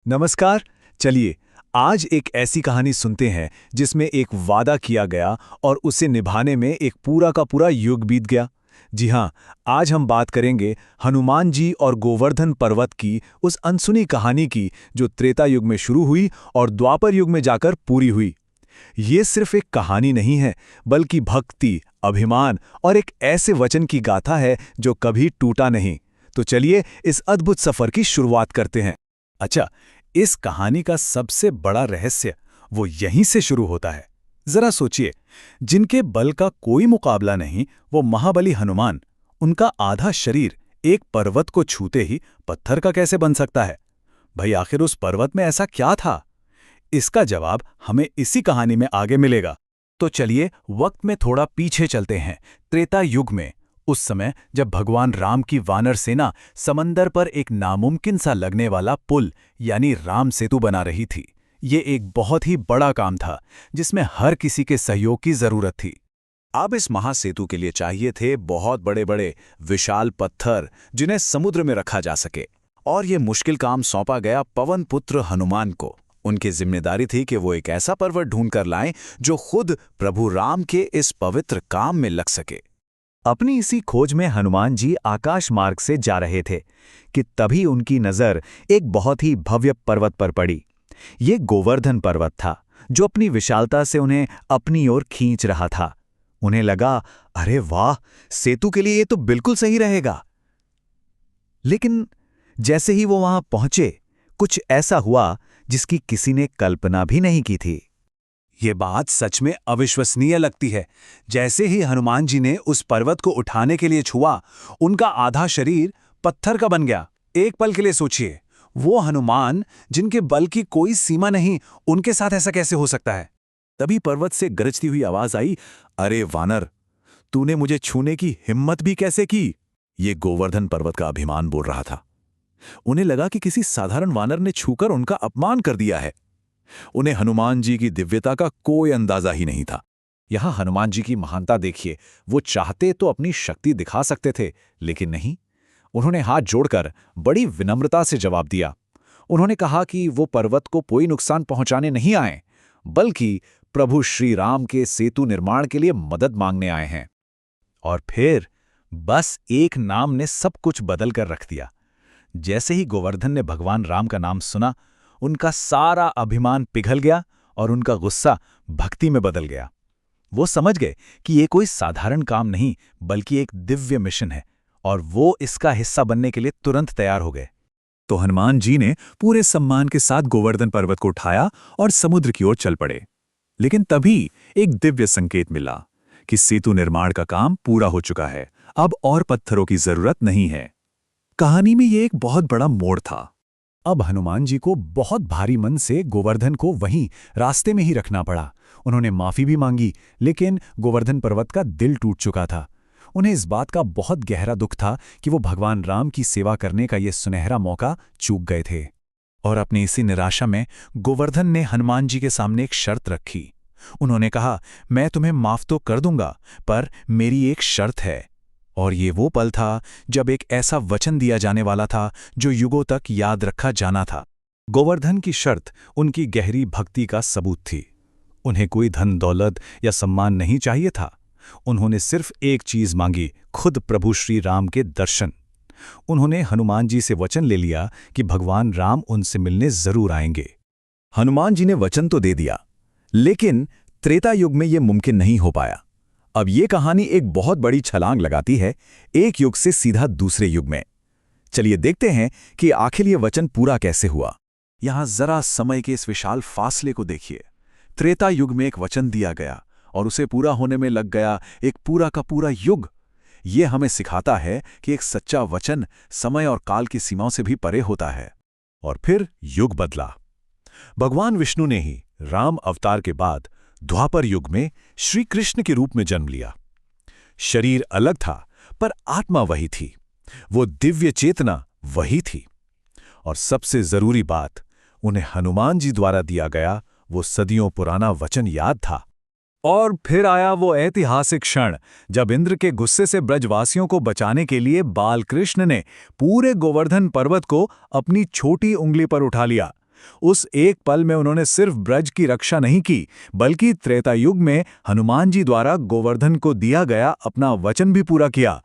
नमस्कार। चलिए आज एक ऐसी कहानी सुनते हैं जिसमें एक वादा किया गया और उसे निभाने में एक पूरा का पूरा युग बीत गया। जी हाँ, आज हम बात करेंगे हनुमान जी और गोवर्धन पर्वत की उस अनसुनी कहानी की जो त्रेता युग में शुरू हुई और द्वापर युग में जाकर पूरी हुई। ये सिर्फ एक कहानी नहीं है, बल्कि भक्ति, अभिमान और एक ऐसे वचन की गाथा है जो कभी टूटा नहीं। तो चलिए इस अद्भुत सफर की शुरुआत करते हैं। अच्छा, इस कहानी का सबसे बड़ा रहस्य वो यहीं से शुरू होता है। जरा सोचिए, जिनके बल का कोई मुकाबला नहीं, वो महाबली हनुमान, उनका आधा शरीर एक पर्वत को छूते ही पत्थर का कैसे बन सकता है? भाई आखिर उस पर्वत में ऐसा क्या था? इसका जवाब हमें इसी कहानी में आगे मिलेगा। तो चलिए वक्त में थोड़ा पीछे चलते हैं, त्रेता युग में। उस समय जब भगवान राम की वानर सेना समंदर पर एक नामुमकिन सा लगने वाला पुल यानी राम सेतु बना रही थी। ये एक बहुत ही बड़ा काम था जिसमें हर किसी के सहयोग की जरूरत थी। अब इस महासेतु के लिए चाहिए थे बहुत बड़े बड़े विशाल पत्थर जिन्हें समुद्र में रखा जा सके। और ये मुश्किल काम सौंपा गया पवन पुत्र हनुमान को। उनकी जिम्मेदारी थी कि वो एक ऐसा पर्वत ढूंढ कर लाएं जो खुद प्रभु राम के इस पवित्र काम में लग सके। अपनी इसी खोज में हनुमान जी आकाश मार्ग से जा रहे थे कि तभी उनकी नजर एक बहुत ही भव्य पर्वत पर पड़ी। ये गोवर्धन पर्वत था जो अपनी विशालता से उन्हें अपनी ओर खींच रहा था। उन्हें लगा, अरे वाह, सेतु के लिए ये तो बिल्कुल सही रहेगा। लेकिन जैसे ही वो वहां पहुंचे, कुछ ऐसा हुआ जिसकी किसी ने कल्पना भी नहीं की थी। ये बात सच में अविश्वसनीय लगती है। जैसे ही हनुमान जी ने उस पर्वत को उठाने के लिए छुआ, उनका आधा शरीर पत्थर का बन गया। एक पल के लिए सोचिए, वो हनुमान जिनके बल की कोई सीमा नहीं, उनके साथ ऐसा कैसे हो सकता है? तभी पर्वत से गरजती हुई आवाज आई, अरे वानर, तूने मुझे छूने की हिम्मत भी कैसे की? ये गोवर्धन पर्वत का अभिमान बोल रहा था। उन्हें लगा कि किसी साधारण वानर ने छूकर उनका अपमान कर दिया है। उन्हें हनुमान जी की दिव्यता का कोई अंदाजा ही नहीं था। यहां हनुमान जी की महानता देखिए। वो चाहते तो अपनी शक्ति दिखा सकते थे, लेकिन नहीं। उन्होंने हाथ जोड़कर बड़ी विनम्रता से जवाब दिया। उन्होंने कहा कि वो पर्वत को कोई नुकसान पहुंचाने नहीं आए, बल्कि प्रभु श्री राम के सेतु निर्माण के लिए मदद मांगने आए हैं। और फिर बस एक नाम ने सब कुछ बदल कर रख दिया। जैसे ही गोवर्धन ने भगवान राम का नाम सुना, उनका सारा अभिमान पिघल गया और उनका गुस्सा भक्ति में बदल गया। वो समझ गए कि ये कोई साधारण काम नहीं, बल्कि एक दिव्य मिशन है, और वो इसका हिस्सा बनने के लिए तुरंत तैयार हो गए। तो हनुमान जी ने पूरे सम्मान के साथ गोवर्धन पर्वत को उठाया और समुद्र की ओर चल पड़े। लेकिन तभी एक दिव्य संकेत मिला कि सेतु निर्माण का काम पूरा हो चुका है। अब और पत्थरों की जरूरत नहीं है। कहानी में ये एक बहुत बड़ा मोड़ था। अब हनुमान जी को बहुत भारी मन से गोवर्धन को वहीं रास्ते में ही रखना पड़ा। उन्होंने माफी भी मांगी, लेकिन गोवर्धन पर्वत का दिल टूट चुका था। उन्हें इस बात का बहुत गहरा दुख था कि वो भगवान राम की सेवा करने का ये सुनहरा मौका चूक गए थे। और अपनी इसी निराशा में गोवर्धन ने हनुमान जी के सामने एक शर्त रखी। उन्होंने कहा, मैं तुम्हें माफ तो कर दूंगा, पर मेरी एक शर्त है। और ये वो पल था जब एक ऐसा वचन दिया जाने वाला था जो युगों तक याद रखा जाना था। गोवर्धन की शर्त उनकी गहरी भक्ति का सबूत थी। उन्हें कोई धन दौलत या सम्मान नहीं चाहिए था। उन्होंने सिर्फ एक चीज मांगी, खुद प्रभु श्री राम के दर्शन। उन्होंने हनुमान जी से वचन ले लिया कि भगवान राम उनसे मिलने जरूर आएंगे। हनुमान जी ने वचन तो दे दिया, लेकिन त्रेता युग में यह मुमकिन नहीं हो पाया। अब ये कहानी एक बहुत बड़ी छलांग लगाती है, एक युग से सीधा दूसरे युग में। चलिए देखते हैं कि आखिर ये वचन पूरा कैसे हुआ। यहां जरा समय के इस विशाल फासले को देखिए। त्रेता युग में एक वचन दिया गया और उसे पूरा होने में लग गया एक पूरा का पूरा युग। ये हमें सिखाता है कि एक सच्चा वचन समय और काल की सीमाओं से भी परे होता है। और फिर युग बदला। भगवान विष्णु ने ही राम अवतार के बाद द्वापर युग में श्री कृष्ण के रूप में जन्म लिया। शरीर अलग था, पर आत्मा वही थी। वो दिव्य चेतना वही थी। और सबसे जरूरी बात, उन्हें हनुमान जी द्वारा दिया गया वो सदियों पुराना वचन याद था। और फिर आया वो ऐतिहासिक क्षण जब इंद्र के गुस्से से ब्रजवासियों को बचाने के लिए बालकृष्ण ने पूरे गोवर्धन पर्वत को अपनी छोटी उंगली पर उठा लिया। उस एक पल में उन्होंने सिर्फ ब्रज की रक्षा नहीं की, बल्कि त्रेता युग में हनुमान जी द्वारा गोवर्धन को दिया गया अपना वचन भी पूरा किया।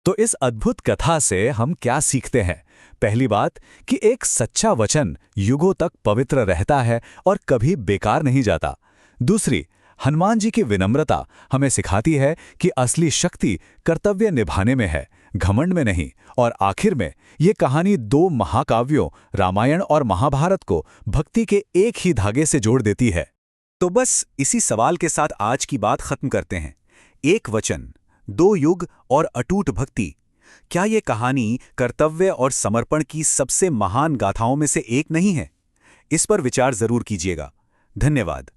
तो इस अद्भुत कथा से हम क्या सीखते हैं? पहली बात कि एक सच्चा वचन युगों तक पवित्र रहता है और कभी बेकार नहीं जाता। दूसरी, हनुमान जी की विनम्रता हमें सिखाती है कि असली शक्ति कर्तव्य निभाने में है, घमंड में नहीं। और आखिर में ये कहानी दो महाकाव्यों रामायण और महाभारत को भक्ति के एक ही धागे से जोड़ देती है। तो बस इसी सवाल के साथ आज की बात खत्म करते हैं। एक वचन, दो युग और अटूट भक्ति, क्या ये कहानी कर्तव्य और समर्पण की सबसे महान गाथाओं में से एक नहीं है? इस पर विचार जरूर कीजिएगा। धन्यवाद।